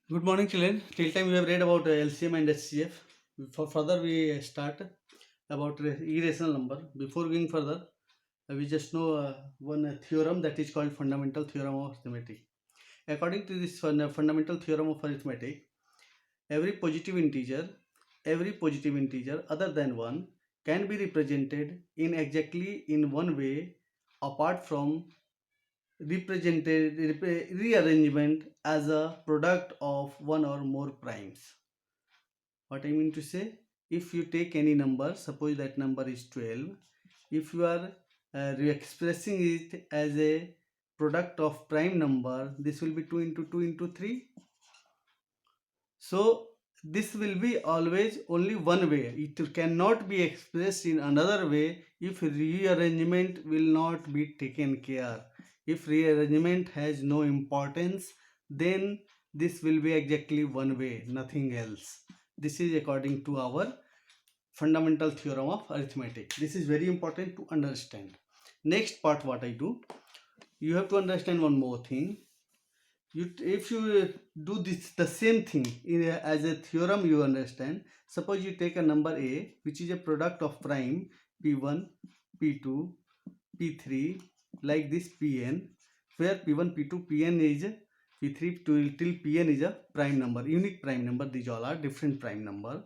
Good morning, children. Till time we have read about LCM and HCF. For further, we start about irrational number. Before going further, we just know one theorem that is called fundamental theorem of arithmetic. According to this fundamental theorem of arithmetic, every positive integer other than 1 can be represented in exactly in one way apart from rearrangement as a product of one or more primes. What I mean to say, if you take any number, suppose that number is 12, if you are expressing it as a product of prime number, this will be 2 into 2 into 3. So this will be always only one way. It cannot be expressed in another way if rearrangement will not be taken care. If rearrangement has no importance, then this will be exactly one way, nothing else. This is according to our fundamental theorem of arithmetic. This is very important to understand. Next part, what I do, you have to understand one more thing. If you do this the same thing as a theorem, you understand. Suppose you take a number a which is a product of prime p1, p2, p3, like this pn, where p1, p2, pn is p3 till pn is a prime number, unique prime number. These all are different prime number.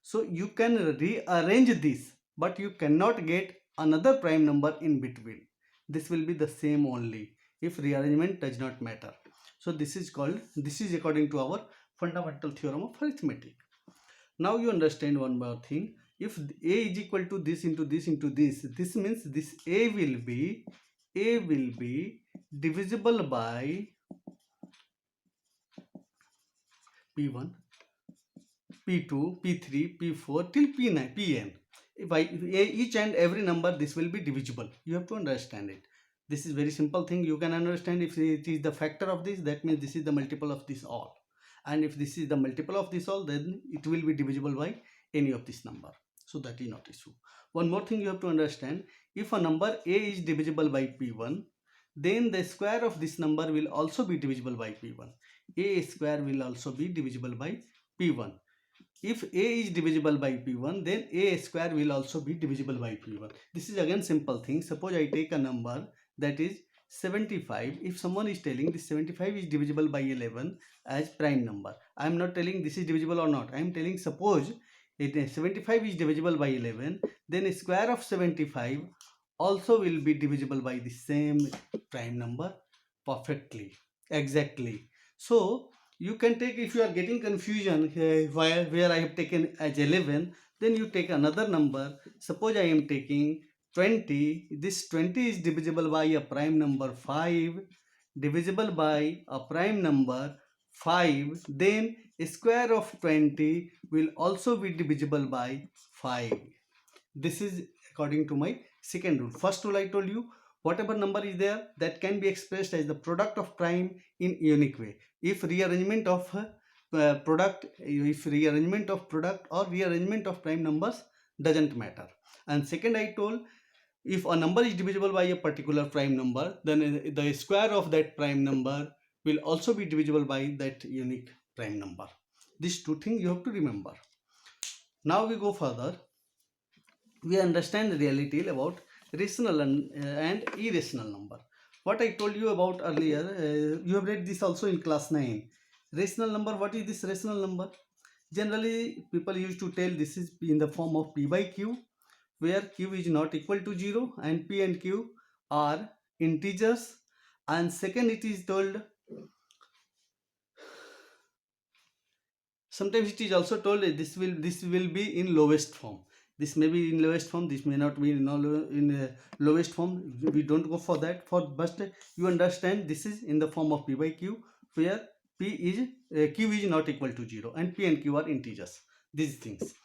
So you can rearrange this, but you cannot get another prime number in between. This will be the same only if rearrangement does not matter. So this is according to our fundamental theorem of arithmetic. Now you understand one more thing. If a is equal to this into this into this means this a will be divisible by p1, p2, p3, p4 till p9, pn. By each and every number, this will be divisible. You have to understand it. This is very simple thing. You can understand if it is the factor of this, that means this is the multiple of this all. And if this is the multiple of this all, then it will be divisible by any of this number. So that is not issue. One more thing you have to understand. If a number a is divisible by p1, then the square of this number will also be divisible by p1. A square will also be divisible by p1. If a is divisible by p1, then a square will also be divisible by p1. This is again simple thing. Suppose I take a number that is 75. If someone is telling this 75 is divisible by 11 as prime number, I am not telling this is divisible or not. I am telling suppose 75 is divisible by 11, then a square of 75 also will be divisible by the same prime number perfectly, exactly. So you can take, if you are getting confusion where I have taken as 11, then you take another number. Suppose I am taking 20. This 20 is divisible by a prime number 5, divisible by a prime number 5, then a square of 20 will also be divisible by 5. This is according to my second rule. First rule I told you, whatever number is there that can be expressed as the product of prime in unique way. If rearrangement of product or rearrangement of prime numbers doesn't matter. And second I told, if a number is divisible by a particular prime number, then the square of that prime number will also be divisible by that unique prime number. These two things you have to remember. Now we go further. We understand the reality about rational and irrational number. What I told you about earlier, you have read this also in class 9. Rational number, what is this rational number? Generally, people used to tell this is in the form of p by q, where q is not equal to 0 and p and q are integers. And second, it is told, sometimes it is also told this will be in lowest form. This may be in lowest form, this may not be in lowest form. We don't go for that. But you understand this is in the form of p by q, where q is not equal to 0 and p and q are integers. These things.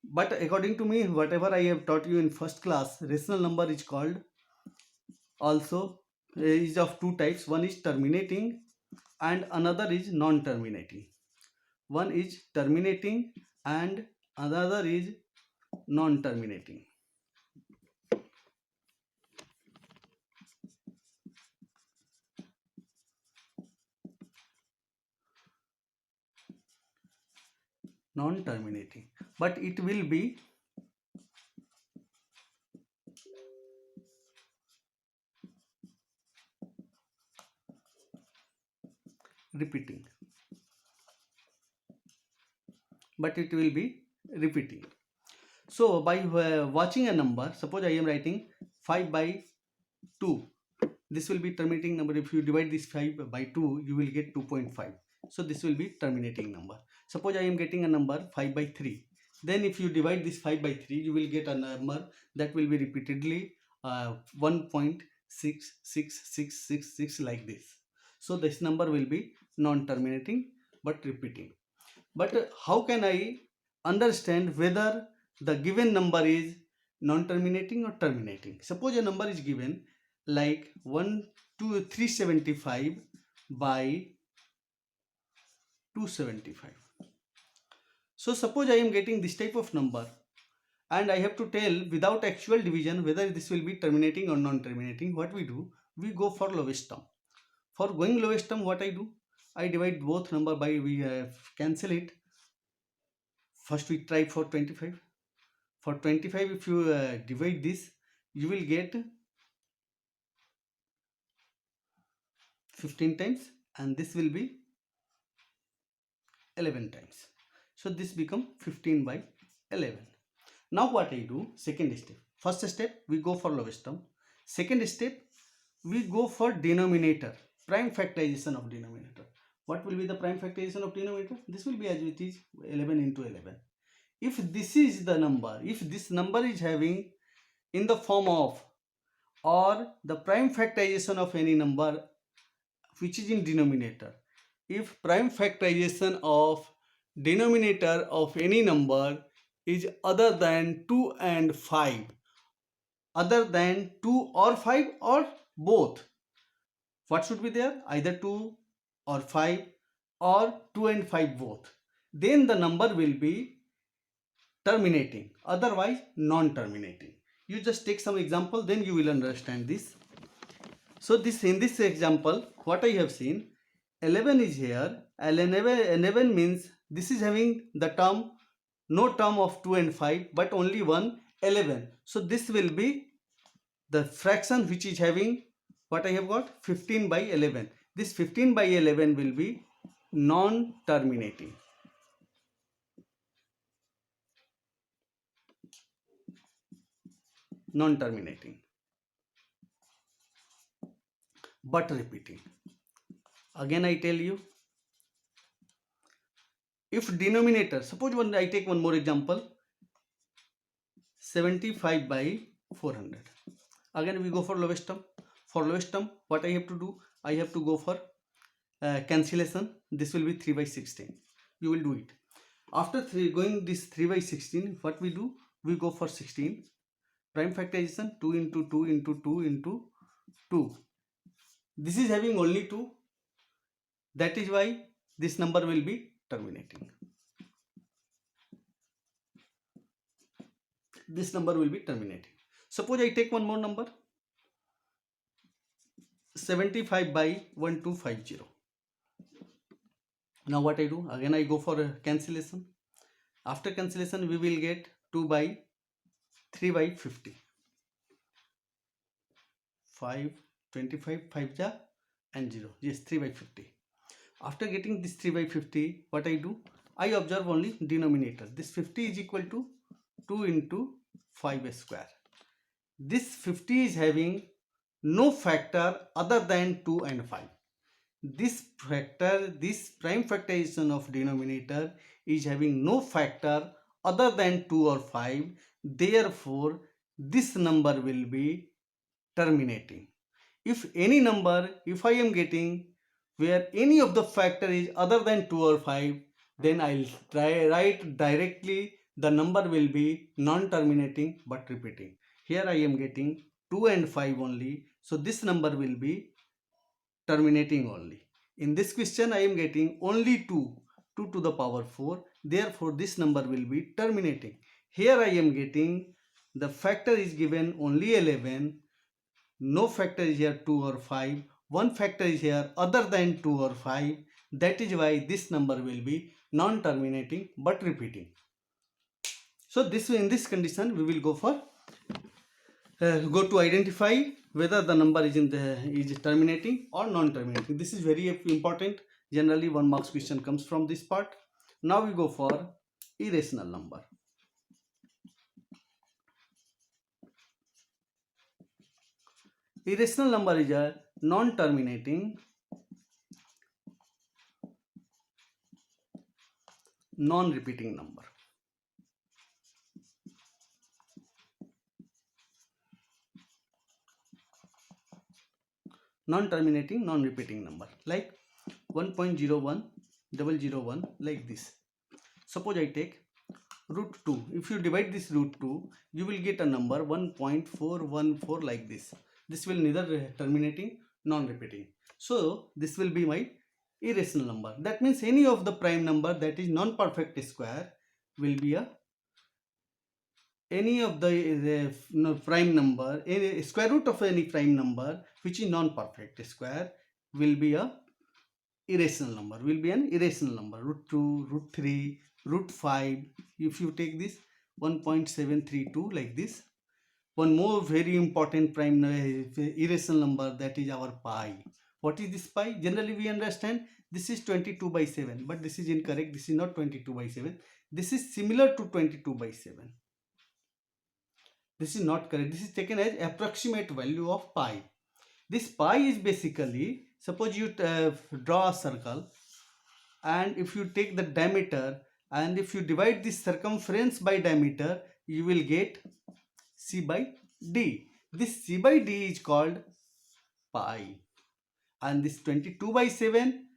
But according to me, whatever I have taught you in first class, rational number is called also is of two types. One is terminating and another is non-terminating. One is terminating and another is non-terminating. non-terminating, but it will be repeating, but it will be repeating. So by watching a number, suppose I am writing 5 by 2, this will be terminating number. If you divide this 5 by 2, you will get 2.5. So this will be terminating number. Suppose I am getting a number 5 by 3. Then if you divide this 5 by 3, you will get a number that will be repeatedly 1.6666 like this. So this number will be non-terminating but repeating. But how can I understand whether the given number is non-terminating or terminating? Suppose a number is given like 375 by 275. So suppose I am getting this type of number and I have to tell without actual division whether this will be terminating or non-terminating. What we do? We go for lowest term. For going lowest term, what I do? I divide both number by, we cancel it. First we try for 25. For 25, if you divide this, you will get 15 times and this will be 11 times. So this become 15 by 11. Now what I do? Second step. First step, we go for lowest term. Second step, we go for denominator, prime factorization of denominator. What will be the prime factorization of denominator? This will be as it is 11 into 11. If this is the number, if this number is having in the form of or the prime factorization of any number which is in denominator, if prime factorization of denominator of any number is other than 2 and 5, other than 2 or 5 or both, what should be there? Either 2 or 5 or 2 and 5 both, then the number will be terminating, otherwise non-terminating. You just take some example, then you will understand this. So this, in this example, what I have seen, 11 is here, and 11 means this is having the term, no term of 2 and 5, but only one 11. So this will be the fraction which is having, what I have got, 15 by 11. This 15 by 11 will be non-terminating. Non-terminating but repeating. Again I tell you, if denominator, suppose I take one more example, 75 by 400. Again we go for lowest term. For lowest term, what I have to do? I have to go for cancellation. This will be 3 by 16. You will do it. After going this 3 by 16, what we do? We go for 16. Prime factorization, 2 into 2 into 2 into 2. This is having only 2. That is why this number will be terminating. This number will be terminating. Suppose I take one more number, 75 by 1250. Now what I do? Again I go for a cancellation. After cancellation, we will get 2 by 3 by 50. 5, 25, 5 ja and 0. Yes, 3 by 50. After getting this 3 by 50, what I do? I observe only denominator. This 50 is equal to 2 into 5 square. This 50 is having no factor other than 2 and 5. This factor, this prime factorization of denominator is having no factor other than 2 or 5. Therefore, this number will be terminating. If any number, if I am getting where any of the factor is other than 2 or 5, then I'll write directly the number will be non-terminating but repeating. Here I am getting 2 and 5 only, so this number will be terminating only. In this question I am getting only 2 to the power 4, therefore this number will be terminating. Here I am getting the factor is given only 11, no factor is here 2 or 5, one factor is here other than 2 or 5, That is why this number will be non-terminating but repeating. So this in this condition we will go for go to identify whether the number is terminating or non-terminating. This is very important. Generally 1 marks question comes from this part. Now we go for irrational number. Irrational number is a non-terminating, non-repeating number. Non-terminating, non-repeating number like 1.01001 like this. Suppose I take root 2. If you divide this root 2, you will get a number 1.414 like this. This will neither terminating, non-repeating. So this will be my irrational number. That means any of the prime number that is non-perfect square will be a any of the prime number, any square root of any prime number which is non-perfect square will be a irrational number, will be an irrational number. Root 2, root 3, root 5. If you take this 1.732 like this. One more very important prime irrational number, that is our pi. What is this pi? Generally we understand this is 22 by 7, but this is incorrect. This is not 22 by 7. This is similar to 22 by 7. This is not correct. This is taken as approximate value of pi. This pi is basically, suppose you draw a circle, and if you take the diameter and if you divide this circumference by diameter, you will get C by D. This C by D is called pi. And this 22 by 7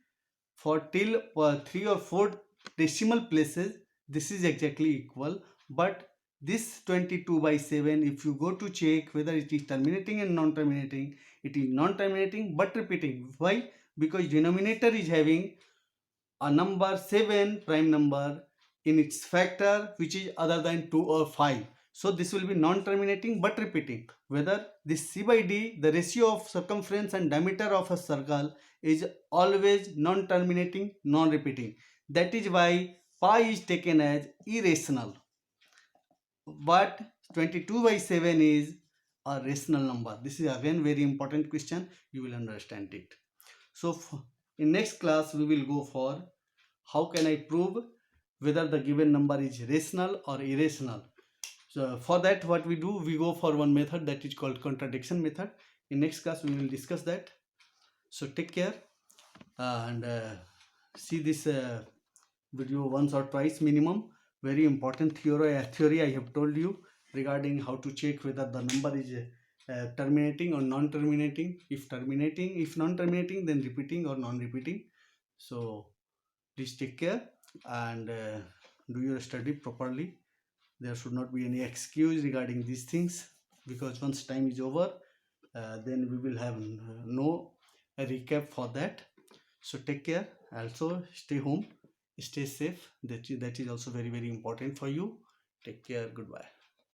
for till 3 or 4 decimal places, this is exactly equal. But this 22 by 7, if you go to check whether it is terminating and non-terminating, it is non-terminating but repeating. Why? Because denominator is having a number 7 prime number in its factor which is other than 2 or 5. So this will be non-terminating but repeating. Whether this C by D, the ratio of circumference and diameter of a circle, is always non-terminating, non-repeating. That is why pi is taken as irrational. But 22 by 7 is a rational number. This is again very important question. You will understand it. So in next class we will go for how can I prove whether the given number is rational or irrational. So for that what we do, we go for one method that is called contradiction method. In next class we will discuss that. So take care and see this video once or twice minimum. Very important theory I have told you regarding how to check whether the number is terminating or non-terminating. If terminating, if non-terminating, then repeating or non-repeating. So please take care and do your study properly. There should not be any excuse regarding these things, because once time is over, then we will have no recap for that. So take care. Also stay home, stay safe. That is also very important for you. Take care. Goodbye.